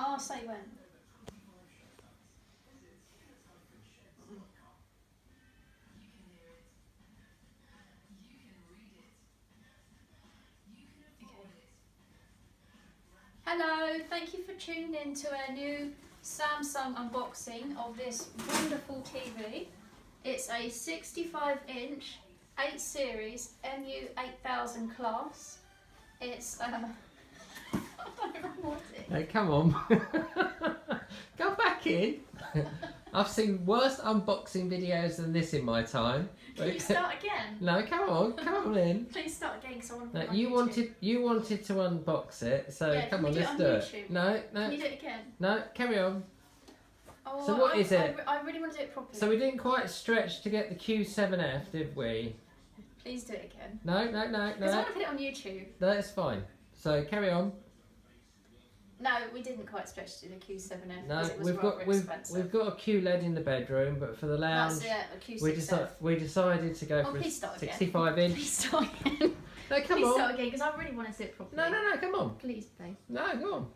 I'll say when. Hello, thank you for tuning in to our new Samsung unboxing of this wonderful TV. It's a 65-inch 8 series MU8000 class. It's I don't want it. Hey, come on. Go back in. I've seen worse unboxing videos than this in my time. Can you start again? No, come on in. Please start again because I want to. No, you wanted to unbox it, so yeah, come on, let's do it. No. Can you do it again? No, carry on. Oh, So what is it? I really want to do it properly. So we didn't quite stretch to get the q7f, did we? Please do it again. No. Because I want to put it on YouTube. No, it's fine. So carry on. No, we didn't quite stretch to the q7f. No, it was we've got a qled in the bedroom, but for the lounge, that's it, a q6f. we decided to go for a 65-inch. Please start again. No, come Please on. start again because I really want to do it properly. No, come on. Please, babe. No, go on.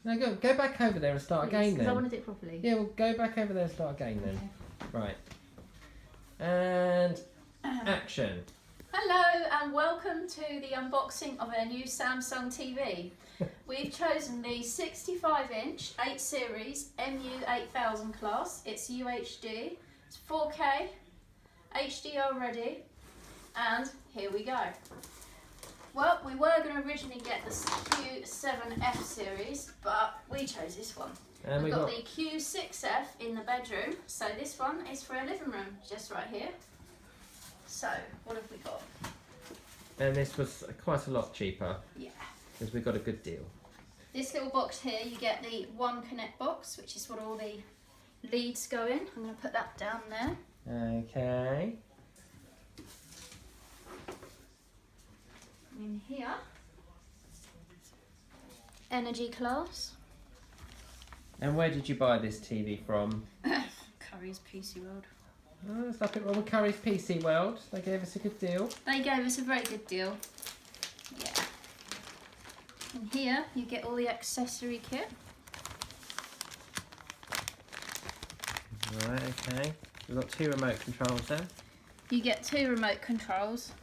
No, go back over there and start again then. Because I want to do it properly. Yeah, well, go back over there and start again then. Okay. Right. And action. Hello and welcome to the unboxing of our new Samsung TV. We've chosen the 65-inch 8 series MU8000 class. It's UHD, it's 4K, HDR ready, and here we go. Well, we were going to originally get the q7f series, but we chose this one. And We've got the q6f in the bedroom, so this one is for a living room, just right here. So, what have we got? And this was quite a lot cheaper. Yeah. Because we got a good deal. This little box here, you get the one connect box, which is what all the leads go in. I'm going to put that down there. Okay. In here, energy class. And where did you buy this TV from? Curry's PC World. Oh, there's nothing wrong with Curry's PC World. They gave us a good deal. They gave us a very good deal. Yeah. And here you get all the accessory kit. Right, okay. We've got 2 remote controls there. You get 2 remote controls.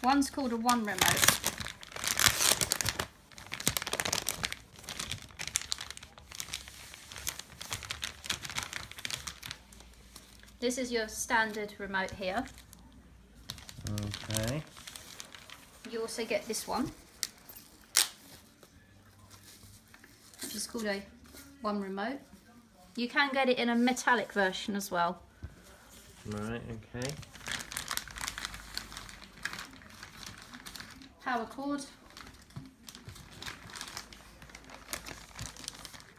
One's called a one remote. This is your standard remote here. Okay. You also get this one, which is called a one remote. You can get it in a metallic version as well. Right, okay. Power cord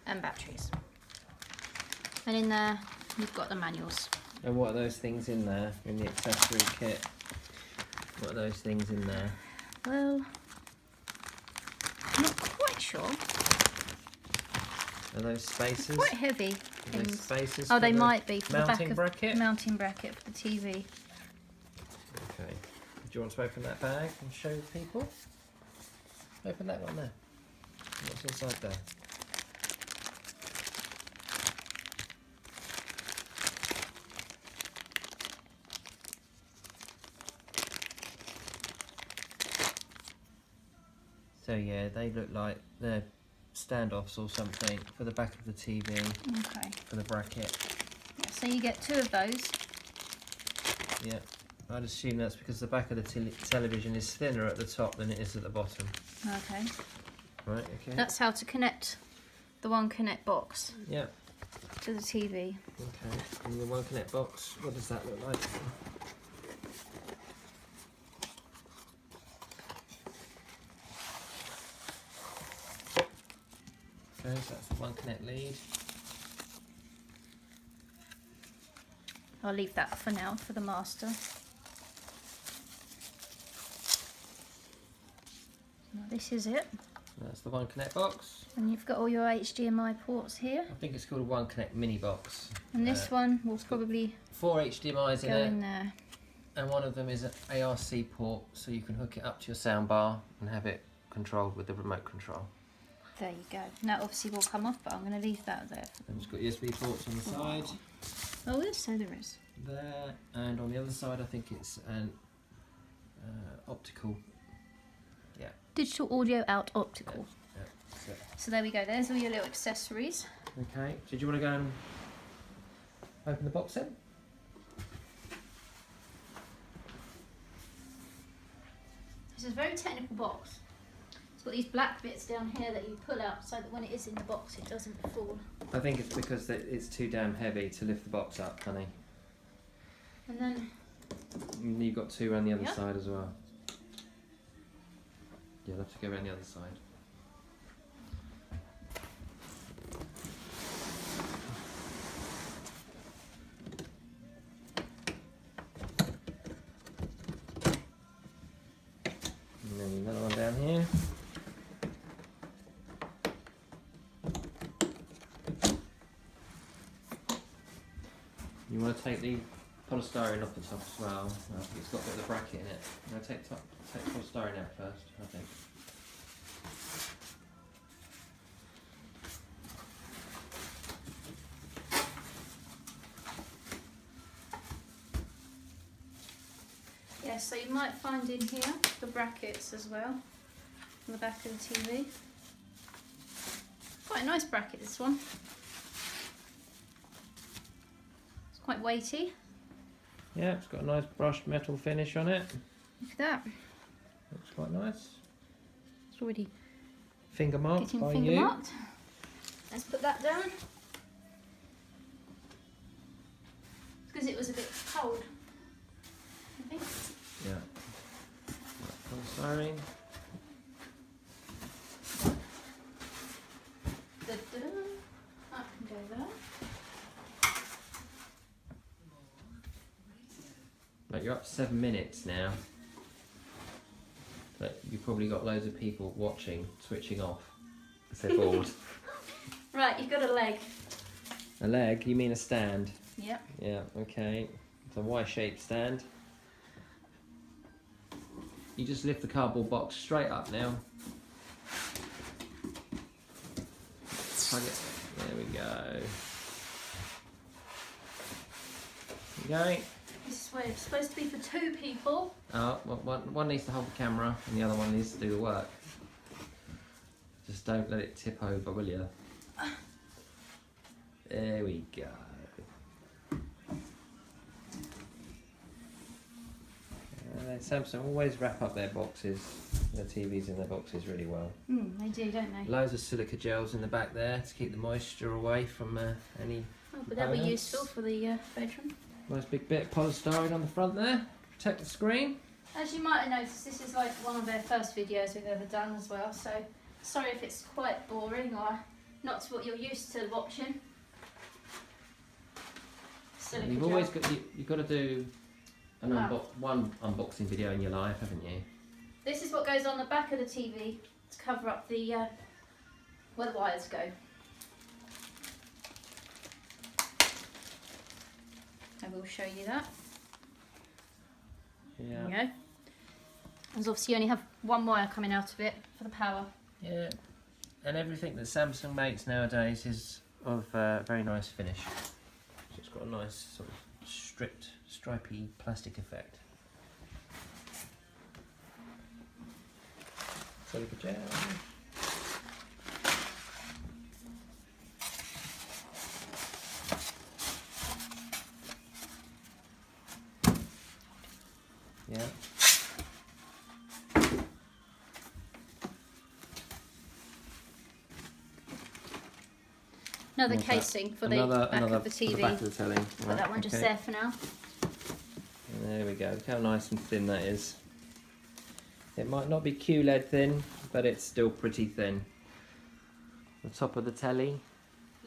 and batteries. And in there you've got the manuals. And what are those things in there, in the accessory kit? What are those things in there? Well, I'm not quite sure. Are those spacers? Quite heavy Are those things. spacers Oh, for they the might be for the back mounting of bracket? mounting bracket for the TV. Okay. Do you want to open that bag and show people? Open that one there. What's inside there? So yeah, they look like they're standoffs or something for the back of the TV, Okay. for the bracket. Yeah, so you get 2 of those. Yeah, I'd assume that's because the back of the television is thinner at the top than it is at the bottom. Okay. Right, okay. That's how to connect the one connect box Yeah, to the TV. okay. And the one connect box, what does that look like? Okay, so that's the one connect lead. I'll leave that for now for the master. Now this is it. That's the one connect box. And you've got all your HDMI ports here. I think it's called a one connect mini box. And this one will probably 4 HDMI's go in it, in there. and one of them is an ARC port, so you can hook it up to your sound bar and have it controlled with the remote control. There you go. Now obviously will come off, but I'm going to leave that there. And it's got USB ports on the side. Oh, yes, so there is. There, and on the other side I think it's an optical. Yeah. Digital audio out optical. Yeah. So there we go. There's all your little accessories. Okay. Did you want to go and open the box then? This is a very technical box. It's got these black bits down here that you pull out so that when it is in the box it doesn't fall. I think it's because it's too damn heavy to lift the box up, honey. And then And you've got two around the other Yep. side as well. You'll have to go around the other side. And then another one down here. You want to take the polystyrene off the top as well. It's got a bit of the bracket in it. I'm going to take the polystyrene out first, I think. yeah, so you might find in here the brackets as well on the back of the TV. Quite a nice bracket, this one. It's quite weighty. Yeah, it's got a nice brushed metal finish on it. Look at that. Looks quite nice. It's already Finger marked getting by finger you. marked. Let's put that down. Because it was a bit cold, I think. Yeah. Polystyrene. Da-da. That can go there. Right, you're up to 7 minutes now. But you've probably got loads of people watching, switching off, because they're bored. Right, you've got a leg. A leg? You mean a stand? Yep. Yeah, okay. It's a Y-shaped stand. You just lift the cardboard box straight up now. Plug it. There we go. Okay. This is where it's supposed to be for two people. Oh, one needs to hold the camera and the other one needs to do the work. Just don't let it tip over, will you? There we go. Samsung always wrap up their boxes, their TVs in their boxes really well. They do, don't they? Loads of silica gels in the back there to keep the moisture away from any. Oh, but that'll be components. useful for the bedroom. Nice big bit of polystyrene on the front there, protect the screen. As you might have noticed, this is like one of their first videos we've ever done as well, so sorry if it's quite boring or not to what you're used to watching. Silica You've gel. always got you've got to do an one unboxing video in your life, haven't you? This is what goes on the back of the TV to cover up the where the wires go. I will show you that. Yeah. There you go. Because obviously you only have one wire coming out of it for the power. Yeah. And everything that Samsung makes nowadays is of very nice finish. So it's got a nice sort of stripped, stripy plastic effect. Silica gel. Yeah. Another What's that? casing for the Another back of the for TV. the back of the telly. Put that one just there for now. There we go. Look how nice and thin that is. It might not be QLED thin, but it's still pretty thin. The top of the telly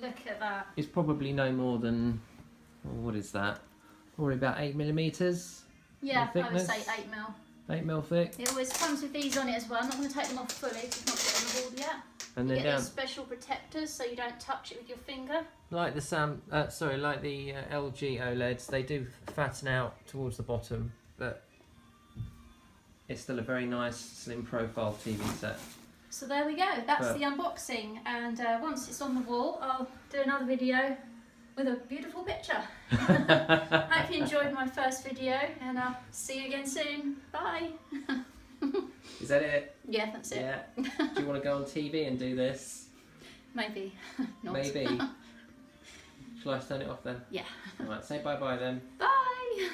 Look at that. is probably no more than, oh, what is that? Probably about 8mm. Yeah, The I would say thickness? 8mm. 8mm thick. It always comes with these on it as well. I'm not going to take them off fully because it's not got on the board yet. And You then get down, these special protectors so you don't touch it with your finger. like the like the LG OLEDs, they do fatten out towards the bottom, but it's still a very nice slim profile TV set. So there we go, that's the Perfect. unboxing, and once it's on the wall I'll do another video with a beautiful picture. Hope you enjoyed my first video, and I'll see you again soon. Bye. Is that it? Yeah, that's it. Yeah. Do you want to go on TV and do this? Maybe. Not. Maybe. Shall I turn it off then? Yeah. Alright, say bye bye then. Bye.